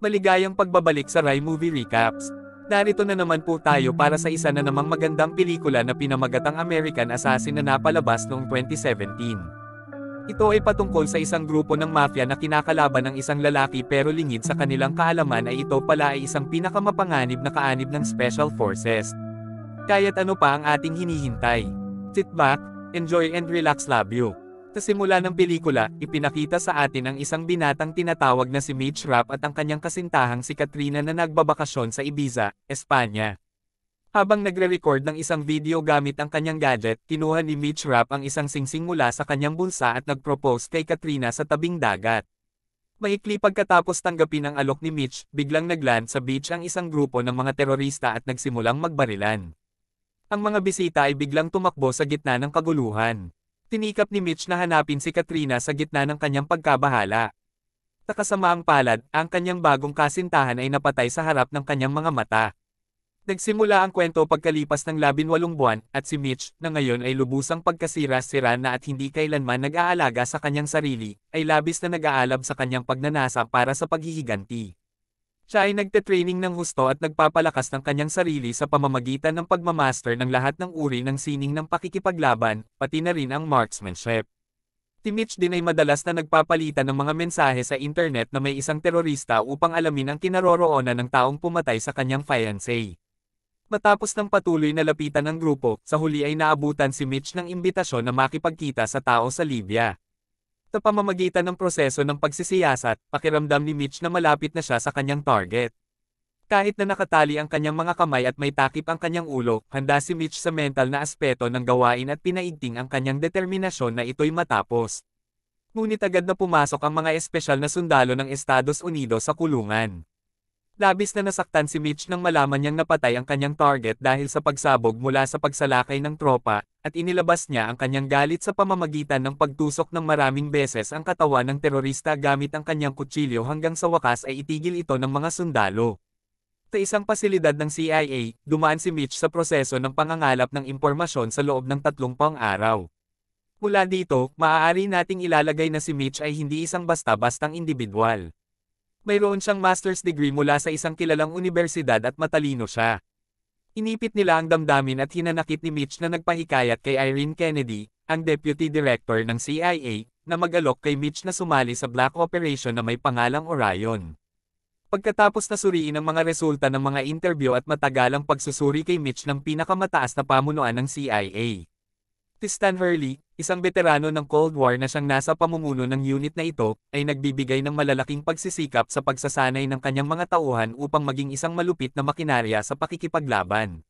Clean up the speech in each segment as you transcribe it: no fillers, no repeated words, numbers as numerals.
Maligayang pagbabalik sa Rai Movie Recaps. Narito na naman po tayo para sa isa na namang magandang pelikula na pinamagatang American Assassin na napalabas noong 2017. Ito ay patungkol sa isang grupo ng mafia na kinakalaban ng isang lalaki pero lingid sa kanilang kaalaman ay ito pala ay isang pinakamapanganib na kaanib ng Special Forces. Kaya't ano pa ang ating hinihintay? Sit back, enjoy and relax, love you. Sa simula ng pelikula, ipinakita sa atin ang isang binatang tinatawag na si Mitch Rapp at ang kanyang kasintahang si Katrina na nagbabakasyon sa Ibiza, Espanya. Habang nagre-record ng isang video gamit ang kanyang gadget, kinuha ni Mitch Rapp ang isang singsing mula sa kanyang bulsa at nag-propose kay Katrina sa tabing dagat. Maikli pagkatapos tanggapin ang alok ni Mitch, biglang nagland sa beach ang isang grupo ng mga terorista at nagsimulang magbarilan. Ang mga bisita ay biglang tumakbo sa gitna ng kaguluhan. Tinikap ni Mitch na hanapin si Katrina sa gitna ng kanyang pagkabahala. Sa kasamaang palad, ang kanyang bagong kasintahan ay napatay sa harap ng kanyang mga mata. Nagsimula ang kwento pagkalipas ng 18 buwan, at si Mitch, na ngayon ay lubusang pagkasira-sira na at hindi kailanman nag-aalaga sa kanyang sarili, ay labis na nag-aalab sa kanyang pagnanasa para sa paghihiganti. Siya ay nagte-training ng husto at nagpapalakas ng kanyang sarili sa pamamagitan ng pagmamaster ng lahat ng uri ng sining ng pakikipaglaban, pati na rin ang marksmanship. Si Mitch din ay madalas na nagpapalitan ng mga mensahe sa internet na may isang terorista upang alamin ang kinaroroonan ng taong pumatay sa kanyang fiancé. Matapos ng patuloy na lapitan ng grupo, sa huli ay naabutan si Mitch ng imbitasyon na makipagkita sa tao sa Libya. Sa pamamagitan ng proseso ng pagsisiyasat, pakiramdam ni Mitch na malapit na siya sa kanyang target. Kahit na nakatali ang kanyang mga kamay at may takip ang kanyang ulo, handa si Mitch sa mental na aspeto ng gawain at pinaigting ang kanyang determinasyon na ito'y matapos. Ngunit agad na pumasok ang mga espesyal na sundalo ng Estados Unidos sa kulungan. Labis na nasaktan si Mitch nang malaman niyang napatay ang kanyang target dahil sa pagsabog mula sa pagsalakay ng tropa, at inilabas niya ang kanyang galit sa pamamagitan ng pagtusok ng maraming beses ang katawan ng terorista gamit ang kanyang kutsilyo hanggang sa wakas ay itigil ito ng mga sundalo. Sa isang pasilidad ng CIA, dumaan si Mitch sa proseso ng pangangalap ng impormasyon sa loob ng 30 araw. Mula dito, maaari nating ilalagay na si Mitch ay hindi isang basta-bastang individual. Mayroon siyang master's degree mula sa isang kilalang unibersidad at matalino siya. Inipit nila ang damdamin at hinanakit ni Mitch na nagpahikayat kay Irene Kennedy, ang deputy director ng CIA, na mag-alok kay Mitch na sumali sa black operation na may pangalang Orion. Pagkatapos na suriin ang mga resulta ng mga interview at matagalang pagsusuri kay Mitch ng pinakamataas na pamunuan ng CIA. Si Stan Hurley, isang veterano ng Cold War na siyang nasa pamumuno ng unit na ito, ay nagbibigay ng malalaking pagsisikap sa pagsasanay ng kanyang mga tauhan upang maging isang malupit na makinarya sa pakikipaglaban.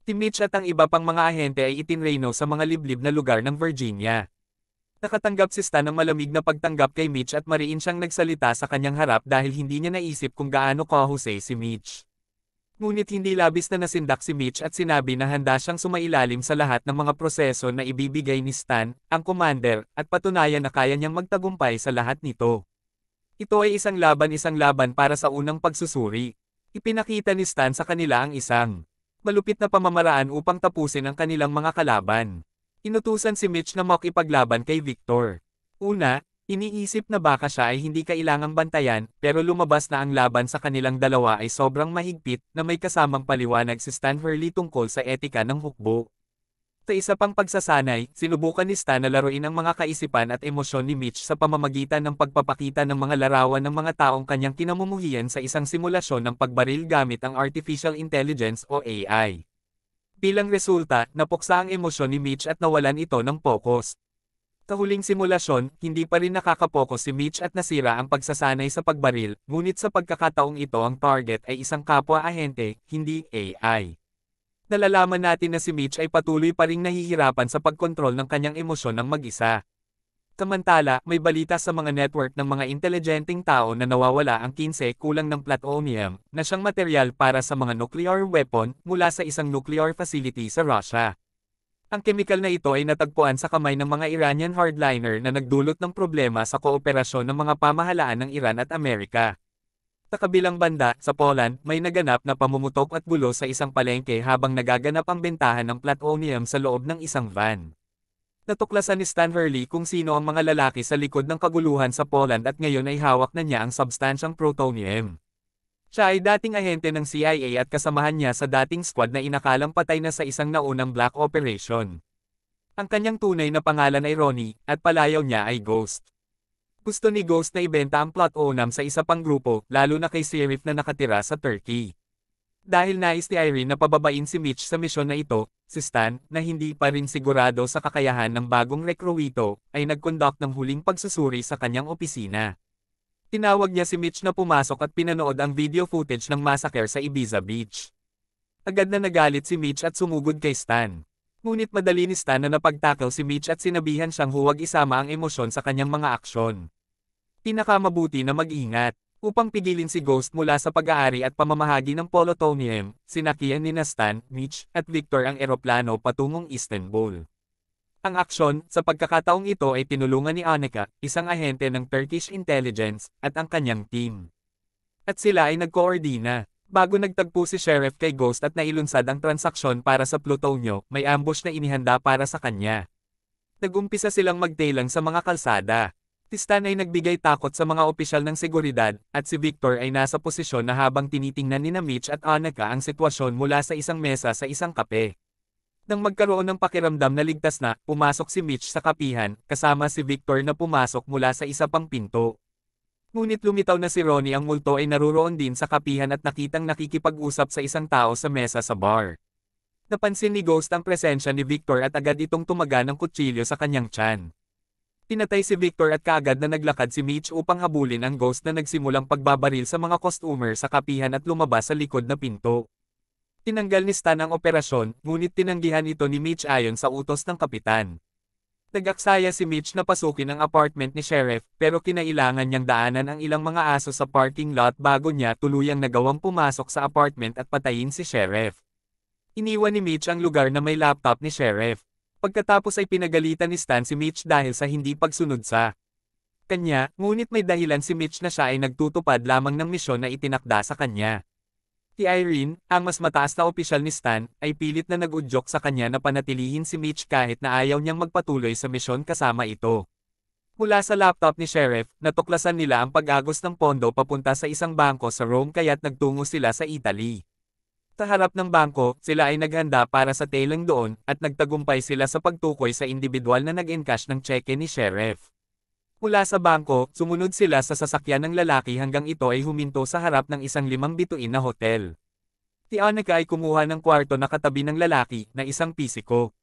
Si Mitch at ang iba pang mga ahente ay itinreno sa mga liblib na lugar ng Virginia. Nakatanggap si Stan ng malamig na pagtanggap kay Mitch at mariin siyang nagsalita sa kanyang harap dahil hindi niya naisip kung gaano kahusay si Mitch. Ngunit hindi labis na nasindak si Mitch at sinabi na handa siyang sumailalim sa lahat ng mga proseso na ibibigay ni Stan, ang commander, at patunayan na kaya niyang magtagumpay sa lahat nito. Ito ay isang laban para sa unang pagsusuri. Ipinakita ni Stan sa kanila ang isang malupit na pamamaraan upang tapusin ang kanilang mga kalaban. Inutusan si Mitch na makipaglaban kay Victor. Una, iniisip na baka siya ay hindi kailangang bantayan, pero lumabas na ang laban sa kanilang dalawa ay sobrang mahigpit na may kasamang paliwanag si Stan Hurley tungkol sa etika ng hukbo. Sa isa pang pagsasanay, sinubukan ni Stan na laruin ang mga kaisipan at emosyon ni Mitch sa pamamagitan ng pagpapakita ng mga larawan ng mga taong kanyang kinamumuhian sa isang simulasyon ng pagbaril gamit ang Artificial Intelligence o AI. Bilang resulta, napuksa ang emosyon ni Mitch at nawalan ito ng focus. Sa huling simulasyon, hindi pa rin nakakapokus si Mitch at nasira ang pagsasanay sa pagbaril, ngunit sa pagkakataong ito ang target ay isang kapwa-ahente, hindi AI. Nalalaman natin na si Mitch ay patuloy pa ring nahihirapan sa pagkontrol ng kanyang emosyon ng mag-isa. Samantala, may balita sa mga network ng mga intelligenteng tao na nawawala ang 15 kulang ng plutonium, na siyang material para sa mga nuclear weapon, mula sa isang nuclear facility sa Russia. Ang kemikal na ito ay natagpuan sa kamay ng mga Iranian hardliner na nagdulot ng problema sa kooperasyon ng mga pamahalaan ng Iran at Amerika. Sa kabilang banda, sa Poland, may naganap na pamumutok at gulo sa isang palengke habang nagaganap ang bentahan ng plutonium sa loob ng isang van. Natuklasan ni Stan Hurley kung sino ang mga lalaki sa likod ng kaguluhan sa Poland at ngayon ay hawak na niya ang substansyang plutonium. Siya ay dating ahente ng CIA at kasamahan niya sa dating squad na inakalang patay na sa isang naunang black operation. Ang kanyang tunay na pangalan ay Ronnie, at palayaw niya ay Ghost. Gusto ni Ghost na ibenta ang plot onam sa isa pang grupo, lalo na kay Sheriff na nakatira sa Turkey. Dahil nais ni Irene na pababain si Mitch sa misyon na ito, si Stan, na hindi pa rin sigurado sa kakayahan ng bagong rekruwito, ay nag-conduct ng huling pagsusuri sa kanyang opisina. Tinawag niya si Mitch na pumasok at pinanood ang video footage ng massacre sa Ibiza Beach. Agad na nagalit si Mitch at sumugod kay Stan. Ngunit madali ni Stan na napagtackle si Mitch at sinabihan siyang huwag isama ang emosyon sa kanyang mga aksyon. Pinakamabuti na mag-ingat. Upang pigilin si Ghost mula sa pag-aari at pamamahagi ng polonium, sinakyan ni Stan, Mitch, at Victor ang eroplano patungong Istanbul. Ang aksyon, sa pagkakataong ito ay tinulungan ni Annika, isang ahente ng Turkish intelligence, at ang kanyang team. At sila ay nagkoordina. Bago nagtagpo si Sheriff kay Ghost at nailunsad ang transaksyon para sa plutonyo, may ambush na inihanda para sa kanya. Nagumpisa silang magtailang sa mga kalsada. Si Stan ay nagbigay takot sa mga opisyal ng seguridad, at si Victor ay nasa posisyon na habang tinitingnan ni Mitch at Annika ang sitwasyon mula sa isang mesa sa isang kape. Nang magkaroon ng pakiramdam na ligtas na, pumasok si Mitch sa kapihan, kasama si Victor na pumasok mula sa isa pang pinto. Ngunit lumitaw na si Ronnie ang multo ay naruroon din sa kapihan at nakitang nakikipag-usap sa isang tao sa mesa sa bar. Napansin ni Ghost ang presensya ni Victor at agad itong tumaga ng kutsilyo sa kanyang tiyan. Pinatay si Victor at kaagad na naglakad si Mitch upang habulin ang Ghost na nagsimulang pagbabaril sa mga customer sa kapihan at lumabas sa likod na pinto. Tinanggal ni Stan ang operasyon, ngunit tinanggihan ito ni Mitch ayon sa utos ng kapitan. Nag-aksaya si Mitch na pasukin ang apartment ni Sheriff, pero kinailangan niyang daanan ang ilang mga aso sa parking lot bago niya tuluyang nagawang pumasok sa apartment at patayin si Sheriff. Iniwan ni Mitch ang lugar na may laptop ni Sheriff. Pagkatapos ay pinagalitan ni Stan si Mitch dahil sa hindi pagsunod sa kanya, ngunit may dahilan si Mitch na siya ay nagtutupad lamang ng misyon na itinakda sa kanya. Si Irene, ang mas mataas na opisyal ni Stan, ay pilit na nag-udyok sa kanya na panatilihin si Mitch kahit na ayaw niyang magpatuloy sa misyon kasama ito. Mula sa laptop ni Sheriff, natuklasan nila ang pag-agos ng pondo papunta sa isang bangko sa Rome kaya't nagtungo sila sa Italy. Sa harap ng bangko, sila ay naghanda para sa tailing doon, at nagtagumpay sila sa pagtukoy sa individual na nag-encash ng tseke ni Sheriff. Mula sa bangko, sumunod sila sa sasakyan ng lalaki hanggang ito ay huminto sa harap ng isang 5 bituin na hotel. Si Annika ay kumuha ng kwarto na katabi ng lalaki, na isang pisiko.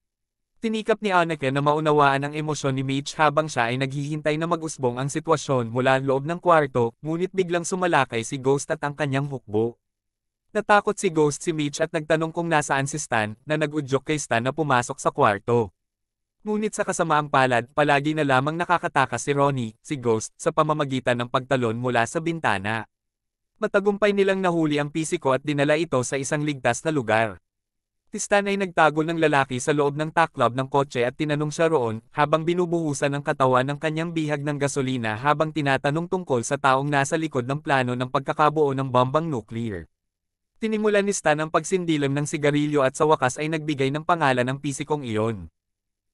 Tinikap ni Annika na maunawaan ang emosyon ni Mitch habang siya ay naghihintay na mag-usbong ang sitwasyon mula loob ng kwarto, ngunit biglang sumalakay si Ghost at ang kanyang hukbo. Natakot si Ghost si Mitch at nagtanong kung nasaan si Stan, na nag-udyok kay Stan na pumasok sa kwarto. Ngunit sa kasamaang palad, palagi na lamang nakakatakas si Ronnie, si Ghost, sa pamamagitan ng pagtalon mula sa bintana. Matagumpay nilang nahuli ang pisiko at dinala ito sa isang ligtas na lugar. Si Stan ay nagtago ng lalaki sa loob ng taklab ng kotse at tinanong siya roon, habang binubuhusan ng katawan ng kanyang bihag ng gasolina habang tinatanong tungkol sa taong nasa likod ng plano ng pagkakabuo ng bombang nuclear. Tinimulan ni Stan ang pagsindilam ng sigarilyo at sa wakas ay nagbigay ng pangalan ng pisikong iyon.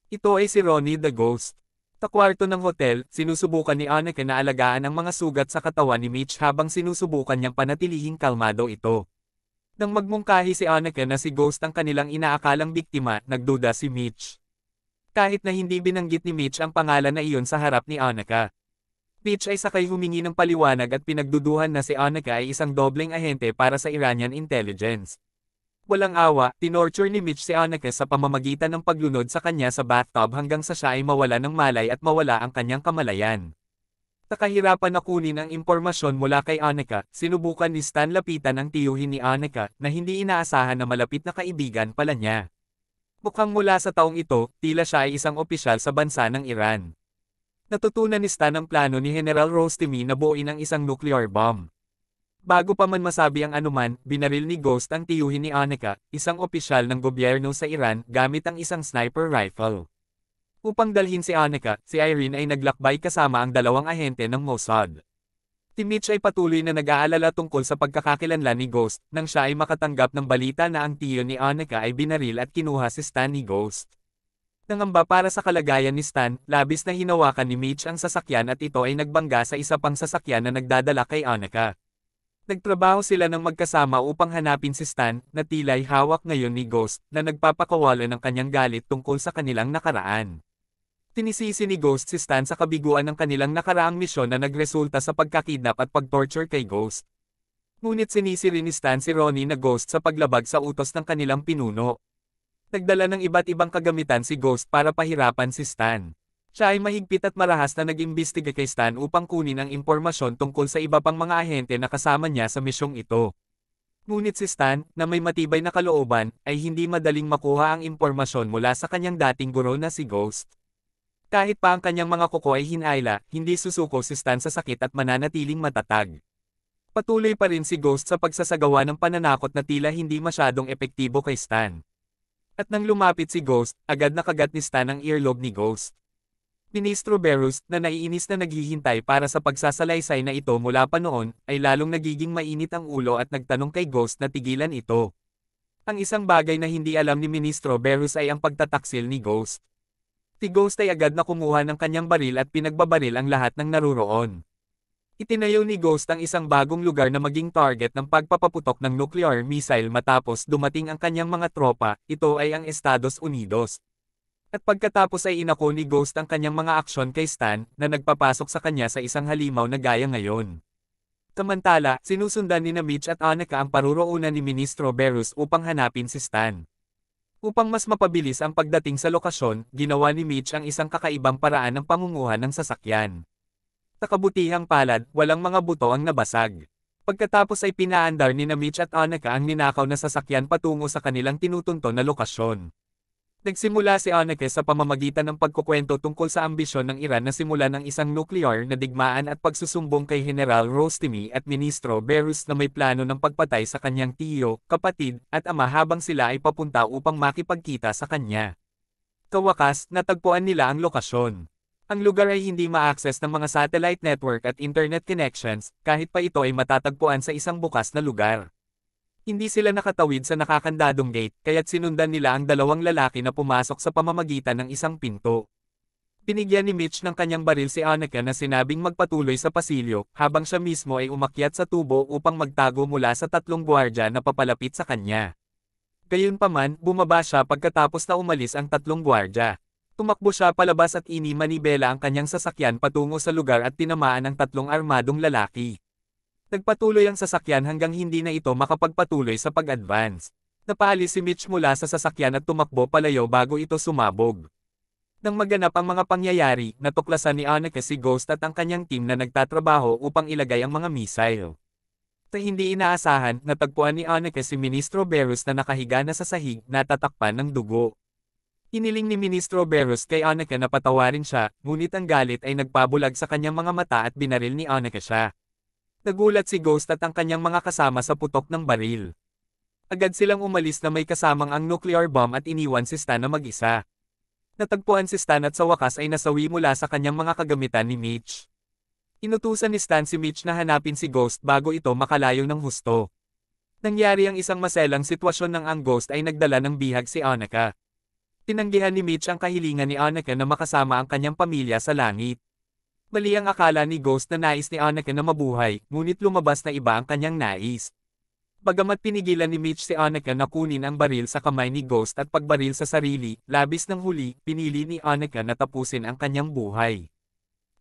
Ito ay si Ronnie the Ghost. Sa kwarto ng hotel, sinusubukan ni Annika na alagaan ang mga sugat sa katawan ni Mitch habang sinusubukan niyang panatilihing kalmado ito. Nang magmungkahi si Annika na si Ghost ang kanilang inaakalang biktima, nagduda si Mitch. Kahit na hindi binanggit ni Mitch ang pangalan na iyon sa harap ni Annika. Mitch ay sakay humingi ng paliwanag at pinagduduhan na si Annika ay isang dobleng ahente para sa Iranian intelligence. Walang awa, tinorture ni Mitch si Annika sa pamamagitan ng paglunod sa kanya sa bathtub hanggang sa siya ay mawala ng malay at mawala ang kanyang kamalayan. Sa kahirapan na kunin ang impormasyon mula kay Annika, sinubukan ni Stan lapitan ang tiyuhin ni Annika na hindi inaasahan na malapit na kaibigan pala niya. Mukhang mula sa taong ito, tila siya ay isang opisyal sa bansa ng Iran. Natutunan ni Stan ang plano ni General Rostemi na buuin ang isang nuclear bomb. Bago pa man masabi ang anuman, binaril ni Ghost ang tiyuhin ni Annika, isang opisyal ng gobyerno sa Iran, gamit ang isang sniper rifle. Upang dalhin si Annika, si Irene ay naglakbay kasama ang dalawang ahente ng Mossad. Si Mitch ay patuloy na nag-aalala tungkol sa pagkakakilanlan ni Ghost, nang siya ay makatanggap ng balita na ang tiyo ni Annika ay binaril at kinuha si Stan ni Ghost. Nangamba para sa kalagayan ni Stan, labis na hinawakan ni Mitch ang sasakyan at ito ay nagbangga sa isa pang sasakyan na nagdadala kay Annika. Nagtrabaho sila ng magkasama upang hanapin si Stan, na tila'y hawak ngayon ni Ghost, na nagpapakawala ng kanyang galit tungkol sa kanilang nakaraan. Tinisisi ni Ghost si Stan sa kabiguan ng kanilang nakaraang misyon na nagresulta sa pagkakidnap at pagtorture kay Ghost. Ngunit sinisi rin ni Stan si Ronnie na Ghost sa paglabag sa utos ng kanilang pinuno. Nagdala ng iba't ibang kagamitan si Ghost para pahirapan si Stan. Siya ay mahigpit at marahas na nag-imbestiga kay Stan upang kunin ang impormasyon tungkol sa iba pang mga ahente na kasama niya sa misyong ito. Ngunit si Stan, na may matibay na kalooban, ay hindi madaling makuha ang impormasyon mula sa kanyang dating guro na si Ghost. Kahit pa ang kanyang mga kuko ay hinayla, hindi susuko si Stan sa sakit at mananatiling matatag. Patuloy pa rin si Ghost sa pagsasagawa ng pananakot na tila hindi masyadong epektibo kay Stan. At nang lumapit si Ghost, agad nakagat ni Stan ang earlobe ni Ghost. Ministro Berus, na naiinis na naghihintay para sa pagsasalaysay na ito mula pa noon, ay lalong nagiging mainit ang ulo at nagtanong kay Ghost na tigilan ito. Ang isang bagay na hindi alam ni Ministro Berus ay ang pagtataksil ni Ghost. Si Ghost ay agad na kumuha ng kanyang baril at pinagbabaril ang lahat ng naruroon. Itinayo ni Ghost ang isang bagong lugar na maging target ng pagpapaputok ng nuclear missile matapos dumating ang kanyang mga tropa, ito ay ang Estados Unidos. At pagkatapos ay inako ni Ghost ang kanyang mga aksyon kay Stan, na nagpapasok sa kanya sa isang halimaw na gaya ngayon. Samantala, sinusundan ni Mitch at Annika ang paruroonan ni Ministro Berus upang hanapin si Stan. Upang mas mapabilis ang pagdating sa lokasyon, ginawa ni Mitch ang isang kakaibang paraan ng pangunguha ng sasakyan. Sa kabutihang palad, walang mga buto ang nabasag. Pagkatapos ay pinaandar ni Mitch at Annika ang ninakaw na sasakyan patungo sa kanilang tinutunton na lokasyon. Nagsimula si Annika sa pamamagitan ng pagkukwento tungkol sa ambisyon ng Iran na simulan ng isang nuclear na digmaan at pagsusumbong kay General Rostemi at Ministro Berus na may plano ng pagpatay sa kanyang tiyo, kapatid, at ama habang sila ay papunta upang makipagkita sa kanya. Kawakas, natagpuan nila ang lokasyon. Ang lugar ay hindi ma-access ng mga satellite network at internet connections, kahit pa ito ay matatagpuan sa isang bukas na lugar. Hindi sila nakatawid sa nakakandadong gate, kaya't sinundan nila ang dalawang lalaki na pumasok sa pamamagitan ng isang pinto. Binigyan ni Mitch ng kanyang baril si Annika na sinabing magpatuloy sa pasilyo, habang siya mismo ay umakyat sa tubo upang magtago mula sa tatlong gwardiya na papalapit sa kanya. Gayunpaman, bumaba siya pagkatapos na umalis ang tatlong gwardiya. Tumakbo siya palabas at inimanibela ang kanyang sasakyan patungo sa lugar at tinamaan ang tatlong armadong lalaki. Nagpatuloy ang sasakyan hanggang hindi na ito makapagpatuloy sa pag-advance. Napaalis si Mitch mula sa sasakyan at tumakbo palayo bago ito sumabog. Nang maganap ang mga pangyayari, natuklasan ni Annika si Ghost at ang kanyang team na nagtatrabaho upang ilagay ang mga missile. Sa hindi inaasahan, natagpuan ni Annika si Ministro Berus na nakahiga na sa sahig, natatakpan ng dugo. Hiniling ni Ministro Berus kay Annika na patawarin siya, ngunit ang galit ay nagpabulag sa kanyang mga mata at binaril ni Annika siya. Nagulat si Ghost at ang kanyang mga kasama sa putok ng baril. Agad silang umalis na may kasamang ang nuclear bomb at iniwan si Stan na mag-isa. Natagpuan si Stan at sa wakas ay nasawi mula sa kanyang mga kagamitan ni Mitch. Inutusan ni Stan si Mitch na hanapin si Ghost bago ito makalayo ng husto. Nangyari ang isang maselang sitwasyon nang ang Ghost ay nagdala ng bihag si Annika. Tinanggihan ni Mitch ang kahilingan ni Annika na makasama ang kanyang pamilya sa langit. Mali ang akala ni Ghost na nais ni Annika na mabuhay, ngunit lumabas na iba ang kanyang nais. Bagamat pinigilan ni Mitch si Annika na kunin ang baril sa kamay ni Ghost at pagbaril sa sarili, labis ng huli, pinili ni Annika na tapusin ang kanyang buhay.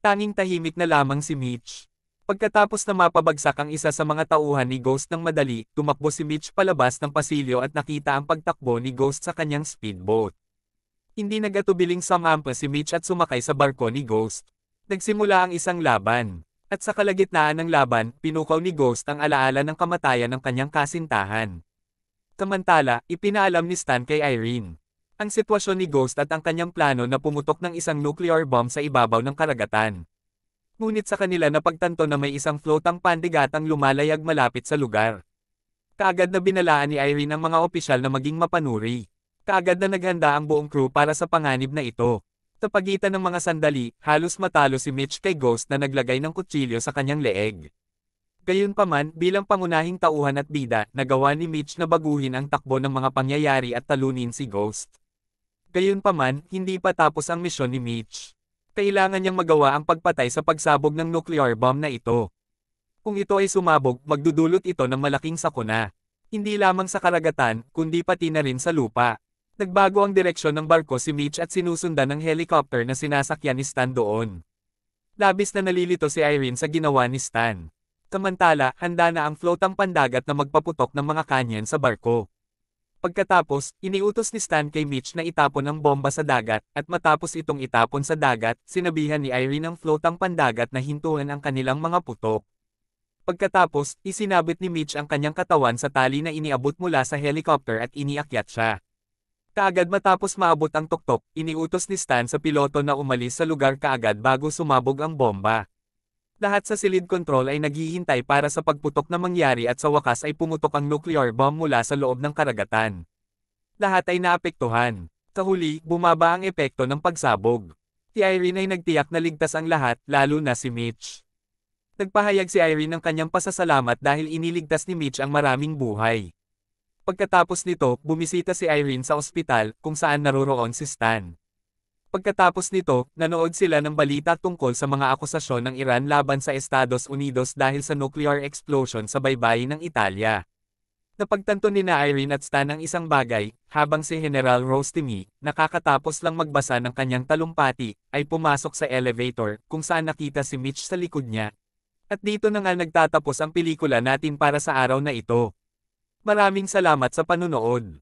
Tanging tahimik na lamang si Mitch. Pagkatapos na mapabagsak ang isa sa mga tauhan ni Ghost ng madali, tumakbo si Mitch palabas ng pasilyo at nakita ang pagtakbo ni Ghost sa kanyang speedboat. Hindi nagatubiling sumampa si Mitch at sumakay sa barko ni Ghost. Nagsimula ang isang laban. At sa kalagitnaan ng laban, pinukaw ni Ghost ang alaala ng kamatayan ng kanyang kasintahan. Samantala, ipinaalam ni Stan kay Irene ang sitwasyon ni Ghost at ang kanyang plano na pumutok ng isang nuclear bomb sa ibabaw ng karagatan. Ngunit sa kanila napagtanto na may isang flotang pandigatang lumalayag malapit sa lugar. Kaagad na binalaan ni Irene ang mga opisyal na maging mapanuri. Kaagad na naghanda ang buong crew para sa panganib na ito. Sa pagitan ng mga sandali, halos matalo si Mitch kay Ghost na naglagay ng kutsilyo sa kanyang leeg. Gayunpaman, bilang pangunahing tauhan at bida, nagawa ni Mitch na baguhin ang takbo ng mga pangyayari at talunin si Ghost. Gayunpaman, hindi pa tapos ang misyon ni Mitch. Kailangan niyang magawa ang pagpatay sa pagsabog ng nuclear bomb na ito. Kung ito ay sumabog, magdudulot ito ng malaking sakuna. Hindi lamang sa karagatan, kundi pati na rin sa lupa. Nagbago ang direksyon ng barko si Mitch at sinusundan ng helicopter na sinasakyan ni Stan doon. Labis na nalilito si Irene sa ginawa ni Stan. Samantala, handa na ang flotang pandagat na magpaputok ng mga kanyan sa barko. Pagkatapos, iniutos ni Stan kay Mitch na itapon ang bomba sa dagat, at matapos itong itapon sa dagat, sinabihan ni Irene ang flotang pandagat na hintuan ang kanilang mga putok. Pagkatapos, isinabit ni Mitch ang kanyang katawan sa tali na iniabot mula sa helicopter at iniakyat siya. Kaagad matapos maabot ang tuktok, iniutos ni Stan sa piloto na umalis sa lugar kaagad bago sumabog ang bomba. Lahat sa silid control ay naghihintay para sa pagputok na mangyari at sa wakas ay pumutok ang nuclear bomb mula sa loob ng karagatan. Lahat ay naapektuhan. Sa huli, bumaba ang epekto ng pagsabog. Si Irene ay nagtiyak na ligtas ang lahat, lalo na si Mitch. Nagpahayag si Irene ng kanyang pasasalamat dahil iniligtas ni Mitch ang maraming buhay. Pagkatapos nito, bumisita si Irene sa ospital, kung saan naroroon si Stan. Pagkatapos nito, nanood sila ng balita tungkol sa mga akusasyon ng Iran laban sa Estados Unidos dahil sa nuclear explosion sa baybayin ng Italia. Napagtanto ni Irene at Stan ang isang bagay, habang si General Rostemi, nakakatapos lang magbasa ng kanyang talumpati, ay pumasok sa elevator, kung saan nakita si Mitch sa likod niya. At dito na nga nagtatapos ang pelikula natin para sa araw na ito. Maraming salamat sa panunood.